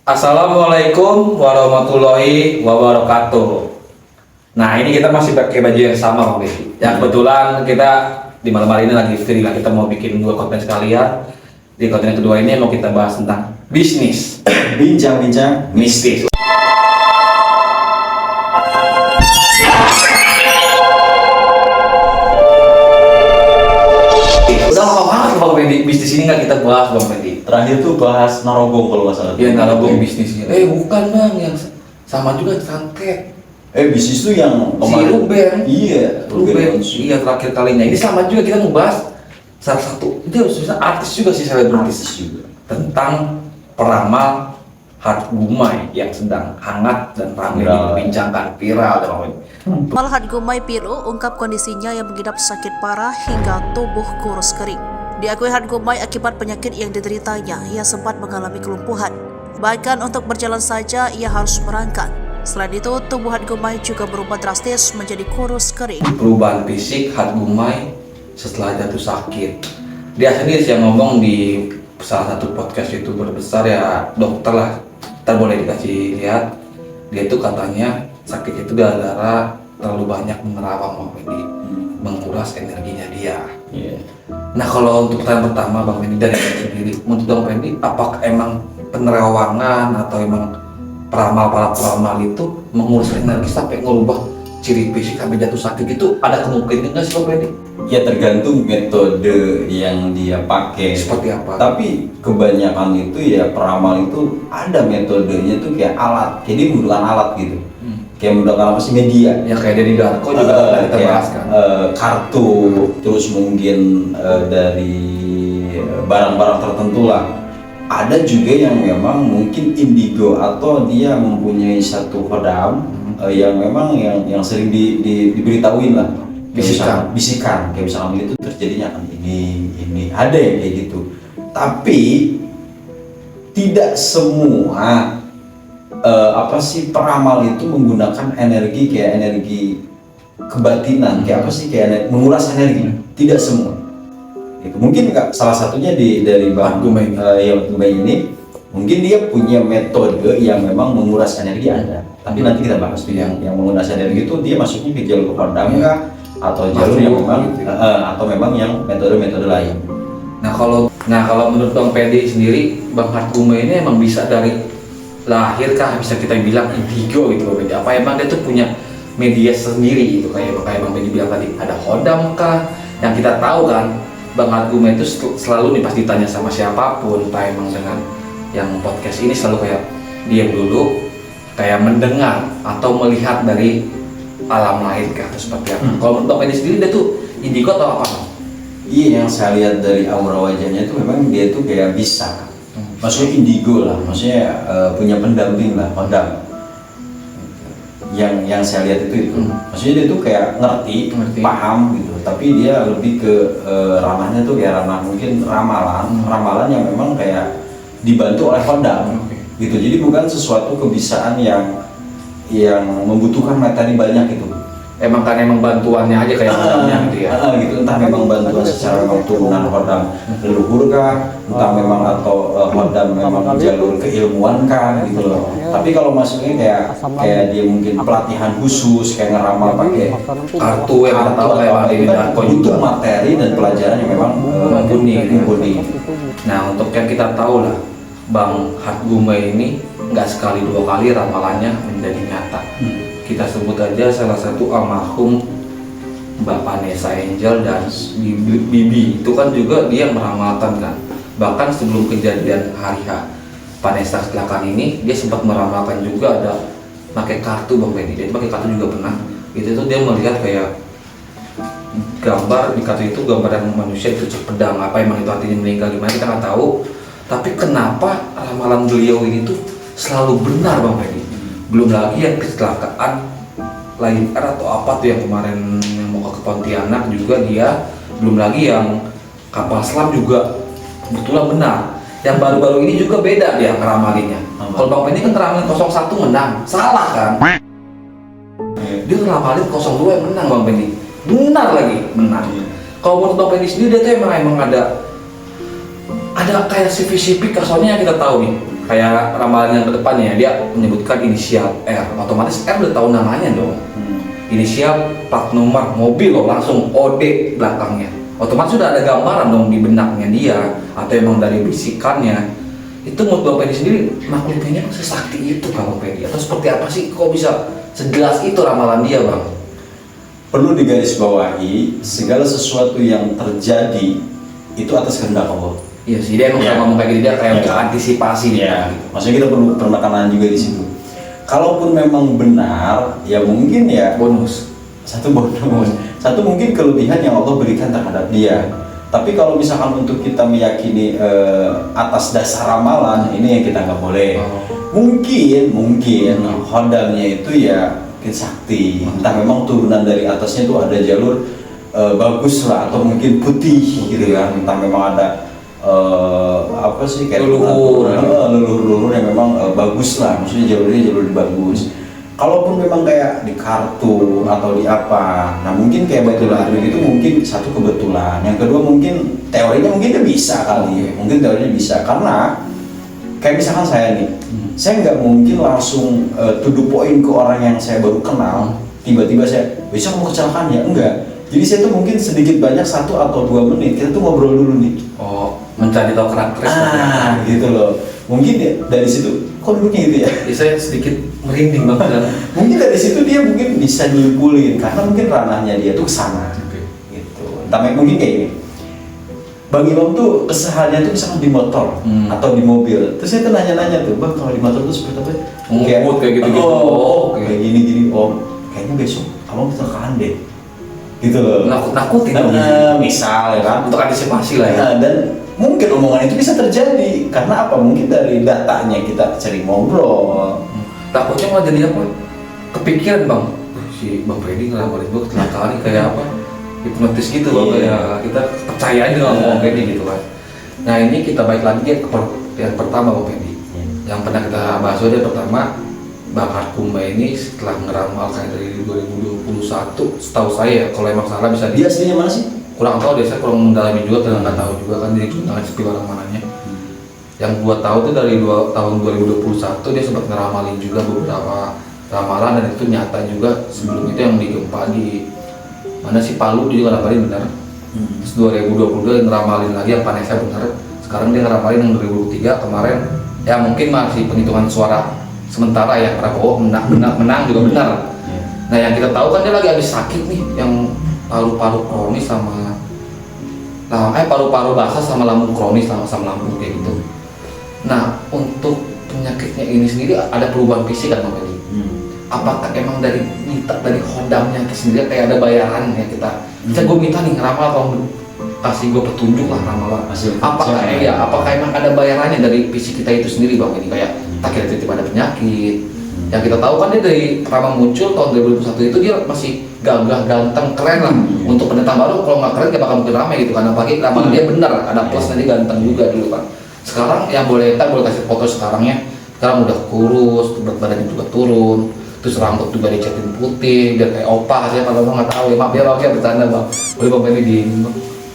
Assalamualaikum warahmatullahi wabarakatuh. Nah, ini kita masih pakai baju yang sama, Bang Bedi. Ya, kebetulan kita di malam hari ini lagi free lah. Kita mau bikin dua konten sekalian. Di konten yang kedua ini mau kita bahas tentang bisnis. Bincang-bincang Mistis. Udah lama banget Bang Bedi, bisnis ini nggak kita bahas, Bang Bedi. terakhir tuh bahas Narogong kalau nggak salah. Iya, Narogong bisnisnya. Bukan Bang, yang sama juga santet. Bisnis tuh yang Si Ruben. Iya, Ruben. Iya, terakhir kalinya. Ini sama juga kita membahas salah satu, itu harus bisa artis juga sih, selebritis juga. tentang peramal Hart Gumai yang sedang hangat dan ramai Viral. dibincangkan, viral teman-teman. Peramal Hart Gumai Piru ungkap kondisinya yang mengidap sakit parah hingga tubuh kurus kering. Diakui Hart Gumai akibat penyakit yang dideritanya, ia sempat mengalami kelumpuhan. Bahkan untuk berjalan saja ia harus merangkak. Selain itu, tubuh Hart Gumai juga berubah drastis menjadi kurus kering. Perubahan fisik Hart Gumai setelah jatuh sakit. Dia sendiri sih yang ngomong di salah satu podcast YouTuber besar, ya dokter lah. Ntar boleh dikasih lihat. Dia tuh katanya sakit itu gara-gara terlalu banyak menerawang, Bang Fendi, menguras energinya dia. Iya. Nah, kalau untuk pertanyaan pertama Bang Fendi dari Bang sendiri, menurut Bang Fendi, apakah emang penerawangan atau emang para peramal itu mengurus energi sampai ngubah ciri fisik sampai jatuh sakit itu, ada kemungkinan nggak sih Bang Fendi? Ya tergantung metode yang dia pakai. Seperti apa? Tapi kebanyakan itu ya peramal itu ada metodenya tuh kayak alat. Jadi menggunakan alat gitu. Kayak menggunakan apa sih, media. Ya kayak Denny Darko juga kita Kayak, bahas kan. kartu, terus mungkin dari barang-barang tertentu lah. Ada juga yang memang mungkin indigo atau dia mempunyai satu kodam yang memang yang sering diberitahuin lah. Kayak bisikan, kayak misalkan itu terjadinya akan ini ada yang kayak gitu. Tapi tidak semua peramal itu menggunakan energi kayak energi kebatinan, kayak apa sih, kayak menguras energi. Tidak semua. Itu mungkin salah satunya dari Bang Gumai. Gumai ini mungkin dia punya metode yang memang menguras energi ada. Tapi nanti kita bahas tuh yang menguras energi itu dia masuknya ke jalur kodam kah, atau jalur yang memang gitu. atau memang yang metode-metode lain. Nah kalau menurut Bang Pedi sendiri, Bang Hart Gumai ini emang bisa dari lahir kah, bisa kita bilang indigo gitu Bang Pedi? Apa emang dia tuh punya media sendiri gitu, kayak Bang Pedi bilang tadi, ada kodam kah? Yang kita tahu kan Bang Hart Gumai itu selalu nih pas ditanya sama siapapun, entah emang dengan yang podcast ini selalu kayak diam dulu, kayak mendengar atau melihat dari alam lain kah atau seperti apa? Kalau menurut Bang Pedi sendiri dia tuh indigo atau apa? Iya, yang saya lihat dari aura wajahnya itu memang dia tuh kayak bisa, maksudnya indigo lah, maksudnya punya pendamping lah, kodam. Yang saya lihat itu, maksudnya dia tuh kayak ngerti, paham gitu, tapi dia lebih ke ranahnya tuh kayak ranah mungkin ramalan yang memang kayak dibantu oleh kodam, gitu. Jadi bukan sesuatu kebisaan yang membutuhkan materi banyak gitu. Emang bantuannya aja kayak kodamnya gitu ya? Gitu, entah memang bantuan secara memang turunan kodam leluhur kah, entah memang atau kodam memang jalur keilmuan kah gitu loh. Tapi kalau masuknya kayak dia mungkin pelatihan khusus, kayak ngeramal pakai Kartu yang kita tahu kayak Bang Denny Darko itu juga. materi dan pelajaran yang memang mumpuni. Nah, untuk yang kita tahu lah, Bang Hart Gumai ini nggak sekali dua kali ramalannya menjadi nyata. Kita sebut aja salah satu almarhum Mbak Vanessa Angel dan Bibi, itu kan juga dia meramalkan kan. Bahkan sebelum kejadian hari H Vanessa kecelakaan ini, dia sempat meramalkan juga ada pakai kartu Bang Benny. Dia pakai kartu juga pernah. Itu tuh dia melihat kayak gambar di kartu itu, gambar yang manusia ditusuk pedang, apa emang itu artinya meninggal gimana kita nggak tahu. Tapi kenapa ramalan beliau ini tuh selalu benar Bang Benny? Belum lagi yang kecelakaan Lion Air atau apa tuh yang kemarin yang mau ke Pontianak juga dia, belum lagi yang kapal selam juga betulan benar. Yang baru-baru ini juga beda dia ngeramalinya. Kalau Bang Benny kan ngeramalin 01 menang, salah kan? Dia ngeramalin 02 yang menang Bang Benny, benar lagi menang. Kalau menurut Bang Benny sendiri dia tuh emang ada kayak CV-CV, soalnya yang kita tahu nih kayak ramalan yang ke depannya dia menyebutkan inisial R, otomatis R udah tahu namanya dong. Inisial, plat nomor mobil loh, langsung OD belakangnya, otomatis sudah ada gambaran dong di benaknya dia, atau emang dari bisikannya. Itu menurut Bang Pedi sendiri makhluknya sesakti itu Bang Pedi, atau seperti apa sih kok bisa sejelas itu ramalan dia Bang? Perlu digarisbawahi, segala sesuatu yang terjadi itu atas kehendak Allah. Iya sih, dia emang ngomong kayak gitu, dia kayak untuk antisipasi Ya, maksudnya kita perlu penekanan juga di situ. Kalaupun memang benar, ya mungkin ya bonus. Satu bonus, satu mungkin kelebihan yang Allah berikan terhadap dia. Tapi kalau misalkan untuk kita meyakini atas dasar ramalan, ini yang kita nggak boleh. Mungkin hodamnya itu ya mungkin sakti, entah memang turunan dari atasnya itu ada jalur bagus lah, atau mungkin putih gitu kan, entah memang ada apa sih kayak leluhur yang memang bagus lah, maksudnya jalurnya jalur bagus. Kalaupun memang kayak di kartu atau di apa, nah mungkin kayak betulan itu mungkin satu kebetulan, yang kedua mungkin teorinya mungkin dia bisa kali, mungkin teorinya bisa, karena kayak misalkan saya nih, saya nggak mungkin langsung to the point ke orang yang saya baru kenal, tiba-tiba saya bisa mau kecelakaan ya, enggak. Jadi saya tuh mungkin sedikit banyak 1 atau 2 menit kita tuh ngobrol dulu nih. Oh, mencari tahu karakter. Gitu loh. Mungkin ya dari situ, kok duduknya gitu ya? Saya sedikit merinding Bang. Mungkin dari situ dia mungkin bisa nyimpulin, karena mungkin ranahnya dia tuh kesana. Gitu. Entah mungkin kayak ini. Bang Imam tuh kesehariannya tuh misalkan di motor atau di mobil. Terus saya tuh nanya-nanya tuh, Bang kalau di motor tuh seperti apa? Kayak gitu-gitu. Kayak gini-gini. Oh, kayaknya besok abang kecelakaan deh. Gitu loh. Nakutin misal ya kan, untuk antisipasi lah ya. Dan mungkin omongan itu bisa terjadi karena apa? Mungkin dari datanya kita sering ngobrol. Takutnya malah jadi apa? Kepikiran Bang, si Bang Pedi ngelaporin gue kecelakaan nih kayak apa? Hipnotis gitu Bang, kayak kita percaya aja dengan Bang Pedi gitu kan. Nah ini kita balik lagi ke yang pertama Bang Pedi. Yang pernah kita bahas aja pertama, Bang Harkumba ini setelah ngeramalkan dari 2021, setahu saya kalau emang salah bisa Dia aslinya mana sih? Kurang tahu deh, saya kurang mendalami juga karena nggak tahu juga kan jadi tangan sepi orang mananya. Yang gua tahu tuh dari tahun 2021 dia sempat ngeramalin juga beberapa ramalan dan itu nyata juga. Sebelum itu yang di gempa di mana sih Palu dia juga ngeramalin benar. Terus 2022 ngeramalin lagi yang Panesnya benar. Sekarang dia ngeramalin yang 2023 kemarin ya mungkin masih penghitungan suara sementara ya Prabowo menang juga benar. Nah yang kita tahu kan dia lagi habis sakit nih, yang paru-paru kronis sama paru-paru basah sama lambung kronis sama lambung kayak gitu. Nah untuk penyakitnya ini sendiri ada perubahan fisik kan Bang Pedi? Apakah emang dari hodamnya sendiri kayak ada bayaran ya kita gue minta nih ngeramal atau kasih gue petunjuk lah ramalan. Apakah emang ada bayarannya dari fisik kita itu sendiri Bang Pedi, kayak tak kira tiba ada penyakit? Yang kita tahu kan dia dari pertama muncul tahun 2021 itu dia masih gagah, ganteng, keren lah. Untuk pendatang baru kalau nggak keren dia bakal mungkin ramai gitu kan, apalagi ramalan dia benar, ada plusnya dia ganteng juga dulu kan. Sekarang yang boleh kasih foto sekarangnya, sekarang udah kurus, berat badannya juga turun, terus rambut juga dicatin putih, biar kayak opa saya kalau nggak tahu ya, maaf ya bercanda Bang, boleh Bang Pedi di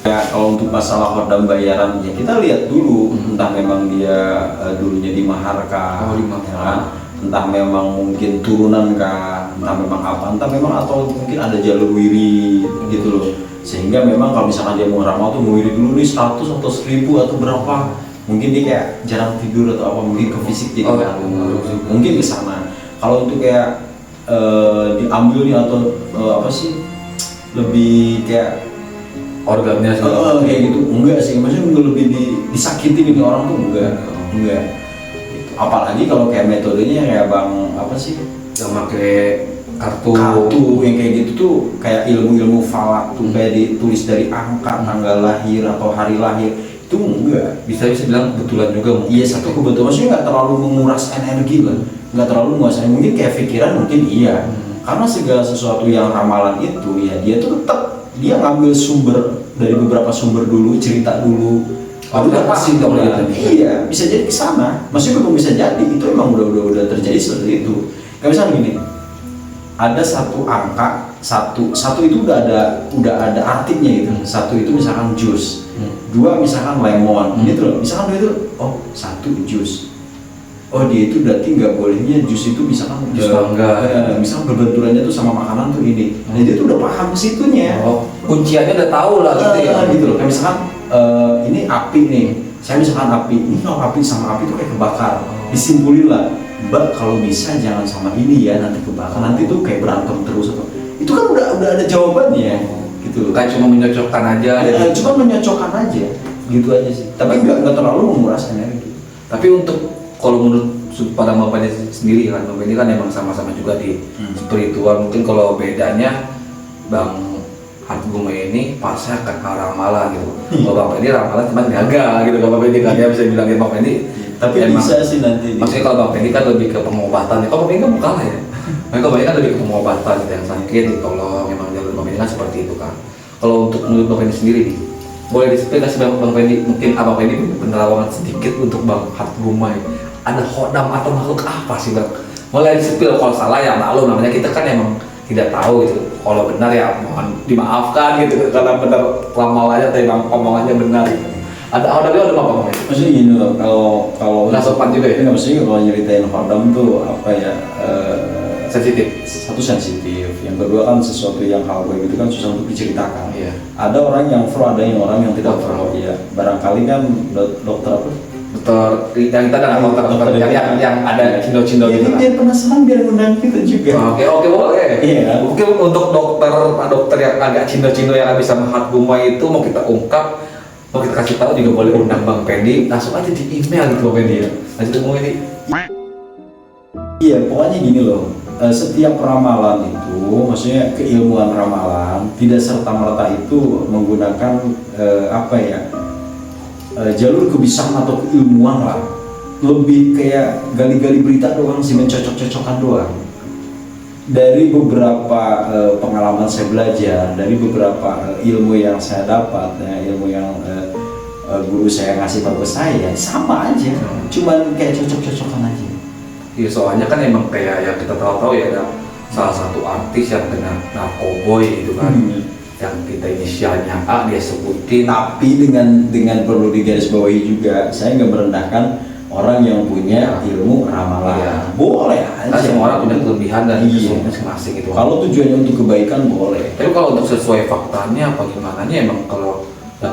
Ya kalau untuk masalah hodam bayaran ya kita lihat dulu, entah memang dia dulunya dimaharkan, ya kan? Entah memang mungkin turunan kah, entah memang apa, entah memang atau mungkin ada jalur wiri gitu loh, sehingga memang kalau misalkan dia mau ramal tuh mau wiri dulu nih 100 atau 1000 atau berapa, mungkin dia kayak jarang tidur atau apa, mungkin ke fisik jadi mungkin ke sana. Kalau untuk kayak diambil nih atau apa sih lebih kayak organnya kayak gitu, enggak sih, maksudnya enggak lebih disakitin ini orang tuh enggak gitu. Apalagi kalau kayak metodenya kayak Bang apa sih yang pakai kartu yang kayak gitu tuh kayak ilmu falak tuh kayak ditulis dari angka, tanggal lahir atau hari lahir, itu enggak bisa bilang kebetulan juga mungkin. Iya, satu kebetulan, maksudnya nggak terlalu menguras energi lah, nggak terlalu menguras energi, mungkin kayak pikiran mungkin iya, karena segala sesuatu yang ramalan itu ya dia tuh tetap dia ngambil sumber dari beberapa sumber dulu, cerita dulu. Udah pasti dong gitu. Iya, bisa jadi ke sana. Maksudnya belum bisa jadi, itu emang udah terjadi seperti itu. Kayak misalnya gini, ada satu angka, satu itu udah ada artinya gitu. Satu itu misalkan jus, dua misalkan lemon, gitu loh. Misalkan itu, oh 1 jus, oh dia itu berarti nggak bolehnya jus itu misalkan Jus mangga. misalkan berbenturannya tuh sama makanan tuh ini. Nah dia tuh udah paham ke situnya. Oh, kunciannya udah tahu lah gitu ya. Gitu loh. Kayak misalkan ini api nih. Saya misalkan api, ini kalau api sama api tuh kayak kebakar. Disimpulin lah, Mbak kalau bisa jangan sama ini ya, nanti kebakar. Nanti tuh kayak berantem terus atau itu kan udah ada jawabannya gitu loh. Kayak cuma menyocokkan aja. Cuma menyocokkan aja, gitu aja sih. Tapi nggak terlalu menguras energi. Tapi untuk kalau menurut pada Bapak ini sendiri kan, Bapak ini kan emang sama-sama juga di spiritual. Mungkin kalau bedanya Bang Hatgumay ini pasnya ke arah ramalan gitu. Kalau Bapak ini ramalan cuma niaga gitu. Kalau Bapak ini kan ya bisa bilang Bapak ini. Tapi emang, bisa sih nanti. maksudnya kalau Bapak ini kan lebih ke pengobatan. Kalau Bapak ini kan bukan lah ya. Mereka Bapak ini kan lebih ke pengobatan gitu, yang sakit ditolong. Memang jalur Bapak ini kan seperti itu kan. Kalau untuk menurut Bapak ini sendiri nih, boleh di-spill kasih Bang Fendi, mungkin Bapak ini penerawangan sedikit untuk Bang Hatgumay. Ada khodam atau makhluk apa sih Bang? Boleh di-spill, kalau salah ya maklum, namanya kita kan emang tidak tahu gitu. Kalau benar ya mohon dimaafkan gitu, karena benar ramalannya atau emang omongannya benar gitu. Ada apa Bang? Maksudnya gini loh, kalau Nggak sopan juga ya? Nggak, maksudnya kalau nyeritain khodam tuh apa ya, Sensitif. satu sensitif, yang kedua kan sesuatu yang hal kayak gitu kan susah untuk diceritakan. Iya. Ada orang yang pro, ada yang orang yang tidak Pro. pro. Iya. Barangkali kan dokter apa? Dokter yang kita kan dokter yang ada cindo-cindo Jadi gitu kan. biar penasaran, biar undang kita juga. Oke boleh. Iya. Mungkin untuk dokter yang agak cindo-cindo yang bisa Hatgumay itu mau kita ungkap, mau kita kasih tahu juga boleh undang Bang Fendi, langsung aja di email gitu Bang Fendi ya. Lanjut ngomong ini. Iya, pokoknya gini loh. Setiap ramalan itu, maksudnya keilmuan ramalan tidak serta merta itu menggunakan apa ya, jalur kebiasaan atau keilmuan lah. Lebih kayak gali-gali berita doang sih, mencocok-cocokkan doang. Dari beberapa pengalaman saya belajar, dari beberapa ilmu yang saya dapat, ya, ilmu yang guru saya ngasih tahu ke saya, sama aja, cuman kayak cocok-cocokan aja. Iya, soalnya kan emang kayak yang kita tahu ya, ada salah satu artis yang kena narkoboy gitu kan. Yang kita inisialnya A dia sebutin. Tapi dengan perlu digarisbawahi juga, saya nggak merendahkan orang yang punya ilmu ramalan. Iya. Boleh aja. Kan semua orang punya kelebihan dan Iya. kesulitan masing-masing gitu. Kalau tujuannya untuk kebaikan boleh. Tapi kalau untuk sesuai faktanya apa gimana nya, emang kalau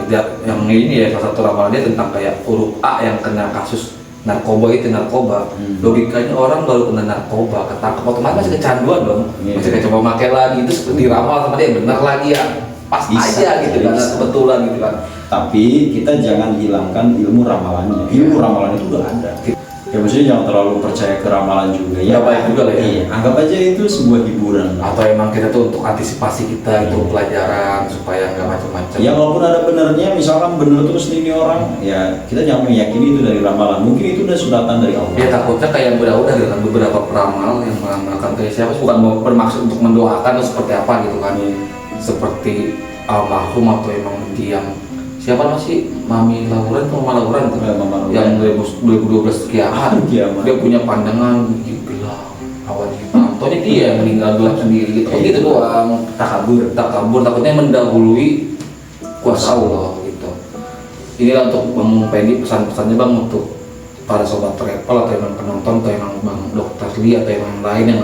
yang ini ya salah satu ramalan dia tentang kayak huruf A yang kena kasus narkoba itu narkoba. Logikanya orang baru kena narkoba ketangkep otomatis masih kecanduan dong. Iya. Masih kayak coba pakai lagi, terus diramal sama dia benar lagi ya. Pas Bisa, aja gitu kan, bisa. kebetulan gitu kan. Tapi kita jangan hilangkan ilmu ramalannya. Ilmu ramalan itu udah ada. Ya maksudnya jangan terlalu percaya ke ramalan juga ya. Nggak baik juga lah ya. Iya, anggap aja itu sebuah hiburan. Atau emang kita tuh untuk antisipasi kita itu pelajaran supaya nggak macam-macam. Ya walaupun ada benernya, misalkan bener terus nih ini orang, ya kita jangan meyakini itu dari ramalan. Mungkin itu udah suratan dari Allah. Ya takutnya kayak udah dengan beberapa peramal yang meramalkan kayak siapa, bukan mau bermaksud untuk mendoakan atau seperti apa gitu kan. Seperti almarhum atau emang diam. Siapa masih Mami Lauren atau Mama Lauren tuh? Mama Lauren. Yang 2012 kiamat. Kiamat. Dia punya pandangan gelap, awan hitam. Tohnya dia yang meninggal gelap sendiri gitu. Gitu doang. Takabur, takutnya mendahului kuasa Allah gitu. Inilah untuk Bang Fendi, pesan-pesannya Bang untuk para sobat travel atau emang penonton atau emang Bang Dokter Lee atau emang lain yang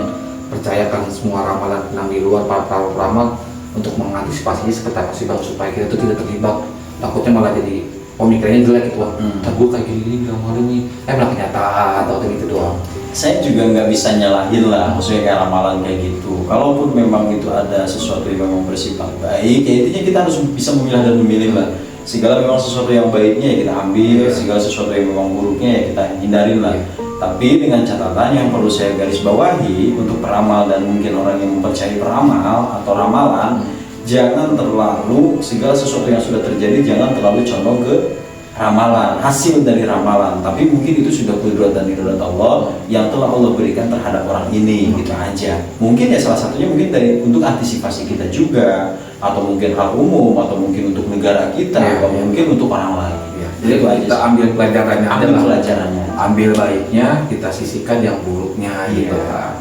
percayakan semua ramalan tentang di luar para peramal, untuk mengantisipasinya seperti apa sih Bang supaya kita itu tidak terlibat, takutnya malah jadi pemikirannya jelek gitu Bang. Gue kayak gini ngamalin nih, malah kenyataan atau gitu doang. Saya juga nggak bisa nyalahin lah, maksudnya kayak ramalan kayak gitu. Kalaupun memang itu ada sesuatu yang memang bersifat baik, ya intinya kita harus bisa memilah dan memilih lah. Segala memang sesuatu yang baiknya ya kita ambil, segala sesuatu yang memang buruknya ya kita hindarin lah. Tapi dengan catatan yang perlu saya garis bawahi untuk peramal dan mungkin orang yang mempercayai peramal atau ramalan, jangan terlalu segala sesuatu yang sudah terjadi jangan terlalu condong ke ramalan, hasil dari ramalan. Tapi mungkin itu sudah kudrat dan iradat Allah yang telah Allah berikan terhadap orang ini, gitu aja. Mungkin ya salah satunya mungkin dari untuk antisipasi kita juga, atau mungkin hal umum, atau mungkin untuk negara kita, atau mungkin untuk orang lain. Jadi kita ambil pelajarannya aja lah. Pelajarannya. Ambil baiknya, kita sisihkan yang buruknya gitu kan.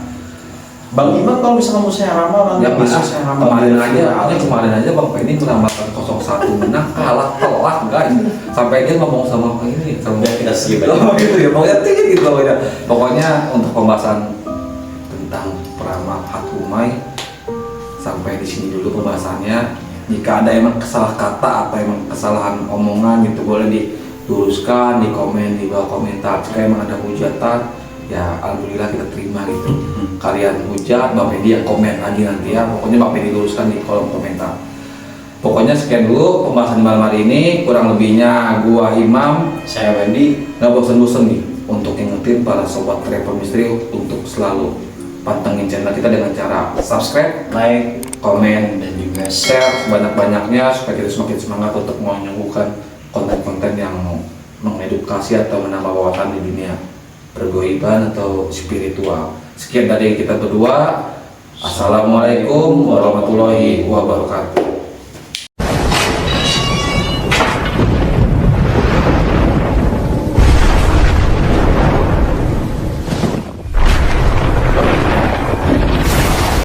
Bang Iman kalau misalnya mau saya ramal, Ya besok bisa saya ramal. kemarin aja Bang Penny meramalkan 0-1 menang kalah telak guys. Sampai dia ngomong sama Bang ini sama Kita skip oh, aja. gitu ya, pokoknya tinggi gitu pokoknya. Pokoknya untuk pembahasan tentang peramal Hatgumai sampai di sini dulu pembahasannya. Jika ada emang kesalah kata atau emang kesalahan omongan gitu boleh diluruskan di komen di bawah komentar. Jika emang ada hujatan ya alhamdulillah kita terima gitu. Kalian hujat Bang Pedi ya komen lagi nanti ya. Pokoknya Bang Pedi luruskan di kolom komentar. Pokoknya sekian dulu pembahasan malam hari ini. Kurang lebihnya gua Imam, Saya Wendy. nggak bosan-bosan nih untuk ingetin para sobat travel misteri untuk selalu pantengin channel kita dengan cara subscribe, like, komen, Dan juga share sebanyak-banyaknya supaya kita semakin semangat untuk menyuguhkan konten-konten yang mengedukasi atau menambah wawasan di dunia pergoiban atau spiritual. Sekian dari kita berdua. Assalamualaikum warahmatullahi wabarakatuh.